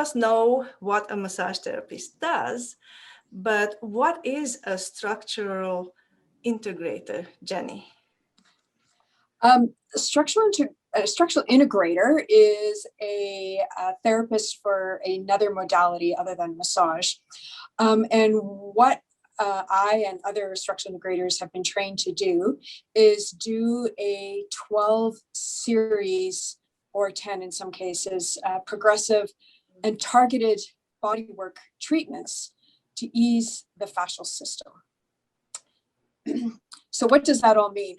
us know what a massage therapist does, but what is a structural integrator, Jenny? Structural integrator is a therapist for another modality other than massage. And what I and other structural integrators have been trained to do is do a 12 series or 10 in some cases, progressive and targeted bodywork treatments to ease the fascial system. So what does that all mean?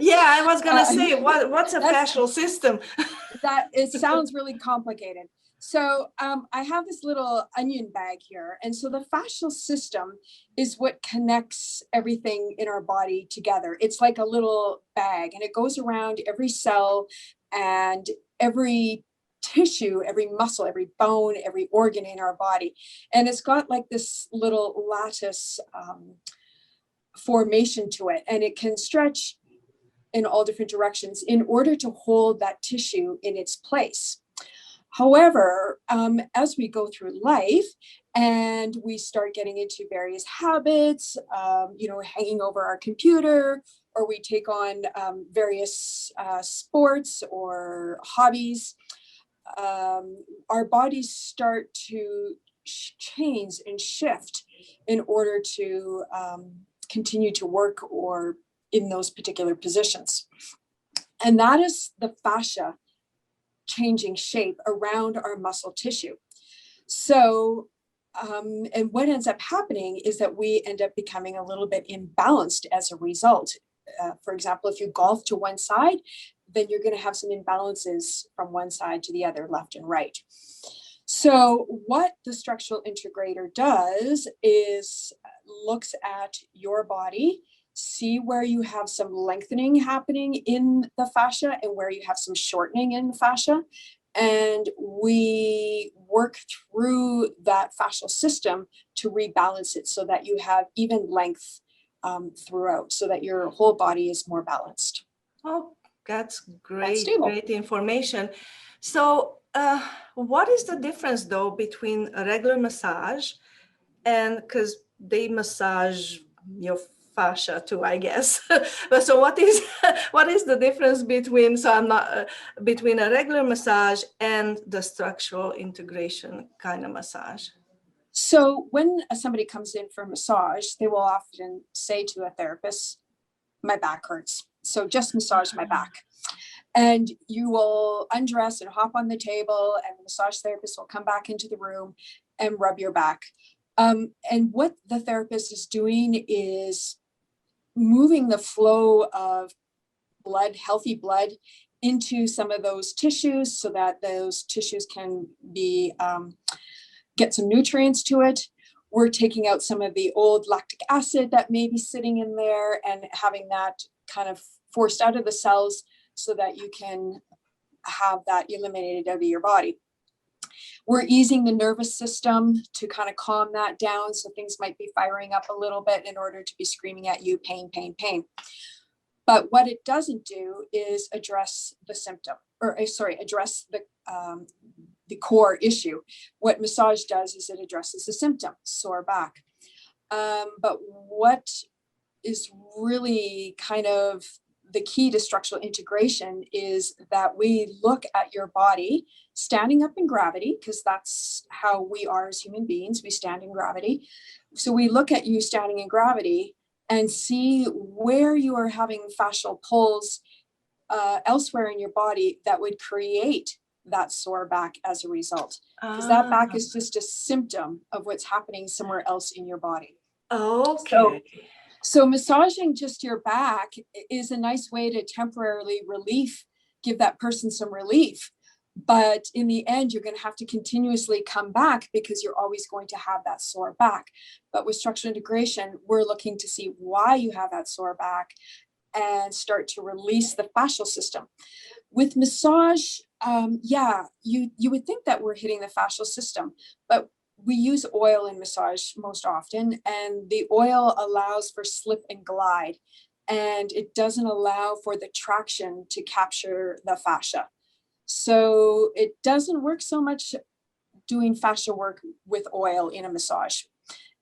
Yeah, I was going to say, what's a fascial system? That it sounds really complicated. So I have this little onion bag here. And so the fascial system is what connects everything in our body together. It's like a little bag, and it goes around every cell and every tissue, every muscle, every bone, every organ in our body. And it's got like this little lattice formation to it, and it can stretch in all different directions in order to hold that tissue in its place. However, as we go through life and we start getting into various habits, hanging over our computer, or we take on various sports or hobbies, our bodies start to change and shift in order to continue to work or in those particular positions. And that is the fascia changing shape around our muscle tissue. So, and what ends up happening is that we end up becoming a little bit imbalanced as a result. For example, if you golf to one side, then you're going to have some imbalances from one side to the other, left and right. So what the structural integrator does is looks at your body, see where you have some lengthening happening in the fascia and where you have some shortening in the fascia. And we work through that fascial system to rebalance it so that you have even length throughout, so that your whole body is more balanced. Oh, that's great, great information. So what is the difference though between a regular massage and, because they massage your fascia too, I guess. But so what is the difference between, between a regular massage and the structural integration kind of massage? So when somebody comes in for a massage, they will often say to a therapist, my back hurts, so just massage my back. And you will undress and hop on the table, and the massage therapist will come back into the room and rub your back. And what the therapist is doing is moving the flow of blood, healthy blood, into some of those tissues so that those tissues can be get some nutrients to it. We're taking out some of the old lactic acid that may be sitting in there and having that kind of forced out of the cells so that you can have that eliminated out of your body. We're easing the nervous system to kind of calm that down. So things might be firing up a little bit in order to be screaming at you, pain, pain, pain. But what it doesn't do is address the symptom, or address the core issue. What massage does is it addresses the symptom, sore back. But what is really kind of the key to structural integration is that we look at your body standing up in gravity, because that's how we are as human beings. We stand in gravity. So we look at you standing in gravity and see where you are having fascial pulls elsewhere in your body that would create that sore back as a result. Because that back is just a symptom of what's happening somewhere else in your body. Okay. So massaging just your back is a nice way to temporarily give that person some relief. But in the end, you're going to have to continuously come back because you're always going to have that sore back. But with structural integration, we're looking to see why you have that sore back and start to release the fascial system. With massage, you would think that we're hitting the fascial system, but we use oil in massage most often, and the oil allows for slip and glide, and it doesn't allow for the traction to capture the fascia. So it doesn't work so much doing fascia work with oil in a massage.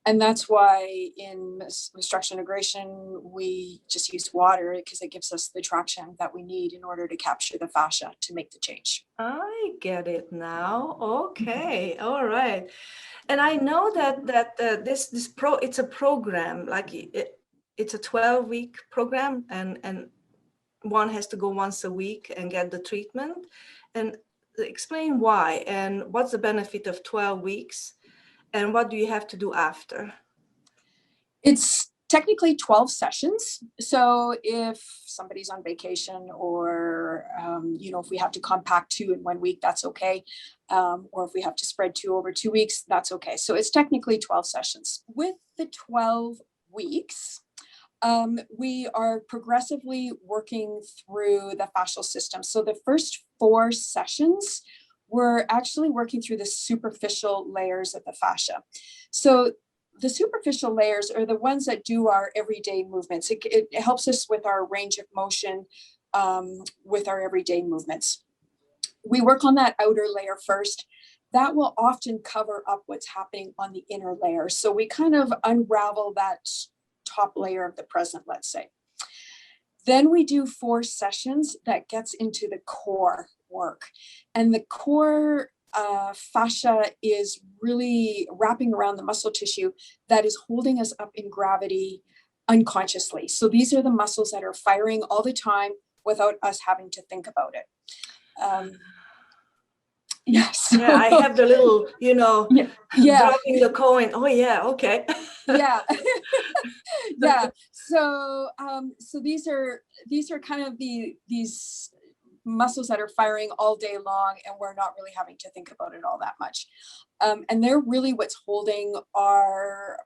And that's why in structural integration, we just use water because it gives us the traction that we need in order to capture the fascia to make the change. I get it now. Okay, all right. And I know that it's a program, like it's a 12-week program, and one has to go once a week and get the treatment. And explain why and what's the benefit of 12 weeks and what do you have to do after? It's technically 12 sessions. So if somebody's on vacation or, if we have to compact 2 in 1 week, that's okay. Or if we have to spread 2 over 2 weeks, that's okay. So it's technically 12 sessions. With the 12 weeks, we are progressively working through the fascial system. So the first 4 sessions, we're actually working through the superficial layers of the fascia. So the superficial layers are the ones that do our everyday movements. It helps us with our range of motion, with our everyday movements. We work on that outer layer first. That will often cover up what's happening on the inner layer. So we kind of unravel that top layer of the present, let's say. Then we do 4 sessions that gets into the core work. And the core fascia is really wrapping around the muscle tissue that is holding us up in gravity unconsciously. So these are the muscles that are firing all the time without us having to think about it. Yes. Yeah, I have the little, dropping the coin. Oh yeah, okay. Yeah. Yeah. So these are kind of these muscles that are firing all day long, and we're not really having to think about it all that much. And they're really what's holding our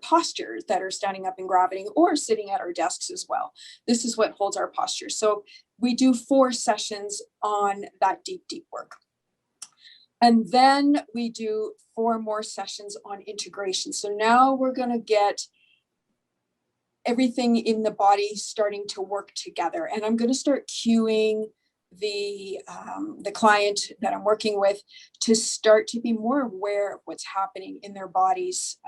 postures that are standing up in gravity or sitting at our desks as well. This is what holds our posture. So we do 4 sessions on that deep work. And then we do 4 more sessions on integration. So now we're going to get everything in the body starting to work together. And I'm going to start cueing the client that I'm working with to start to be more aware of what's happening in their bodies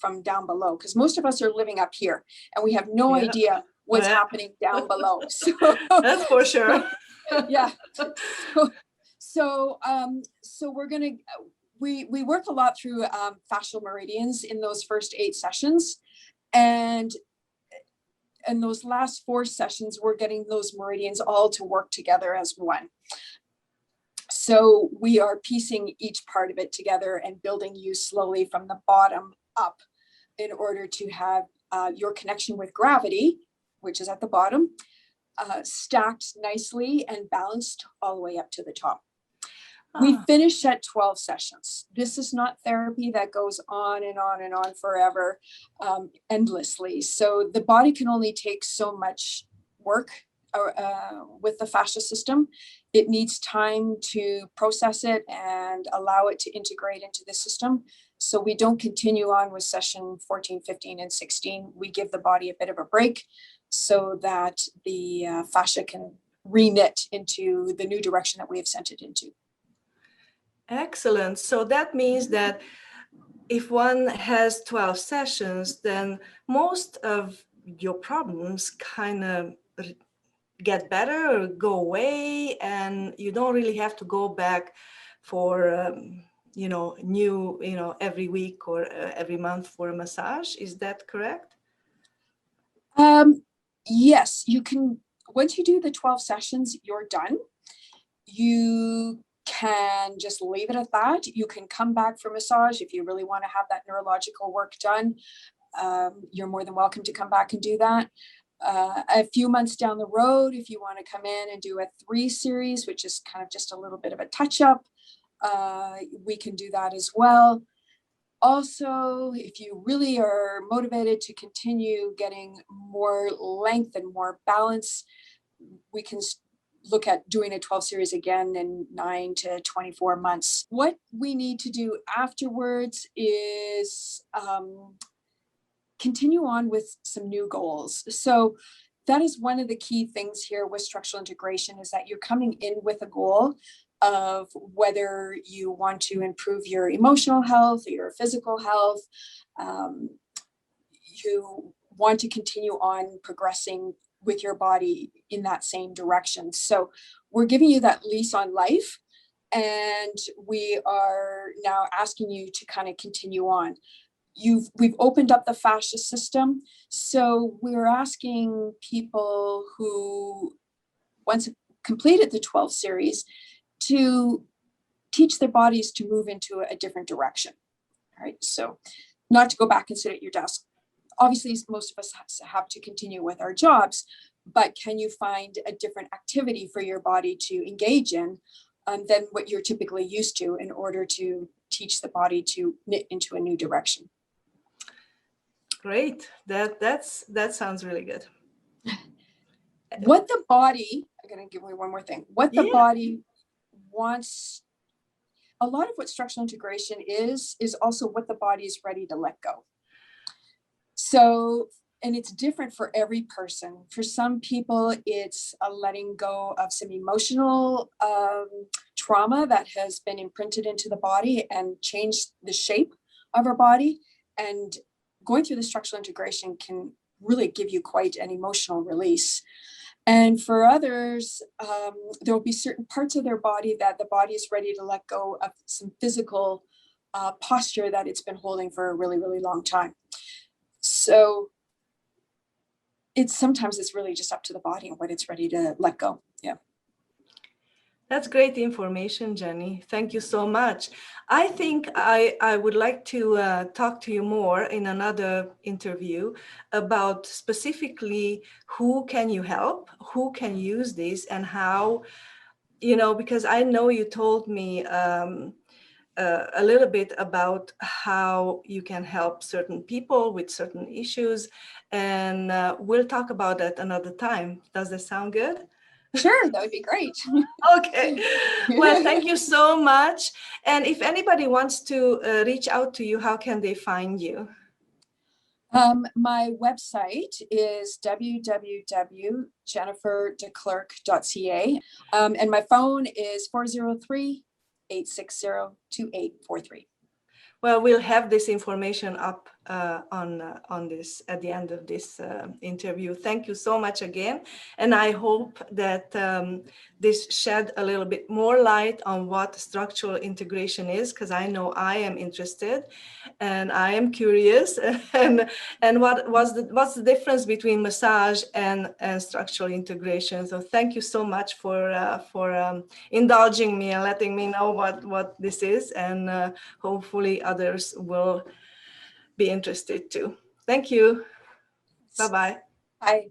from down below. Because most of us are living up here and we have no idea what's happening down below. So that's for sure. Yeah. So we're going to, we work a lot through fascial meridians in those first 8 sessions. And in those last 4 sessions, we're getting those meridians all to work together as one. So we are piecing each part of it together and building you slowly from the bottom up in order to have your connection with gravity, which is at the bottom, stacked nicely and balanced all the way up to the top. We finish at 12 sessions. This is not therapy that goes on and on and on forever, endlessly. So the body can only take so much work with the fascia system. It needs time to process it and allow it to integrate into the system. So we don't continue on with session 14, 15, and 16. We give the body a bit of a break so that the fascia can reknit into the new direction that we have sent it into. Excellent. So that means that if one has 12 sessions, then most of your problems kind of get better or go away, and you don't really have to go back for, every week or every month for a massage. Is that correct? Yes, you can. Once you do the 12 sessions, you're done. You can just leave it at that. You can come back for massage if you really want to have that neurological work done. You're more than welcome to come back and do that. A few months down the road, if you want to come in and do a 3 series, which is kind of just a little bit of a touch up, we can do that as well. Also, if you really are motivated to continue getting more length and more balance, we can look at doing a 12 series again in 9 to 24 months. What we need to do afterwards is continue on with some new goals. So that is one of the key things here with structural integration, is that you're coming in with a goal of whether you want to improve your emotional health or your physical health. You want to continue on progressing with your body in that same direction. So we're giving you that lease on life, and we are now asking you to kind of continue on. We've opened up the fascia system. So we're asking people who once completed the 12 series to teach their bodies to move into a different direction. All right. So not to go back and sit at your desk. Obviously, most of us have to continue with our jobs, but can you find a different activity for your body to engage in than what you're typically used to in order to teach the body to knit into a new direction? Great. That sounds really good. What the body, I'm going to give you one more thing. What the body wants, a lot of what structural integration is also what the body is ready to let go. So, and it's different for every person. For some people, it's a letting go of some emotional trauma that has been imprinted into the body and changed the shape of our body. And going through the structural integration can really give you quite an emotional release. And for others, there will be certain parts of their body that the body is ready to let go of some physical posture that it's been holding for a really, really long time. So sometimes it's really just up to the body and what it's ready to let go. Yeah. That's great information, Jenny. Thank you so much. I think I would like to talk to you more in another interview about specifically who can you help, who can use this, and how, because I know you told me a little bit about how you can help certain people with certain issues, and we'll talk about that another time. Does that sound good? Sure, that would be great. Okay. Well, thank you so much. And if anybody wants to reach out to you, how can they find you? My website is www.jenniferdeclercq.ca. And my phone is 403-860-2843. Well, we'll have this information up on this at the end of this interview. Thank you so much again. And I hope that this shed a little bit more light on what structural integration is, because I know I am interested and I am curious. and what's the difference between massage and structural integration? So thank you so much for indulging me and letting me know what this is, and hopefully others will be interested too. Thank you. Bye-bye. Bye.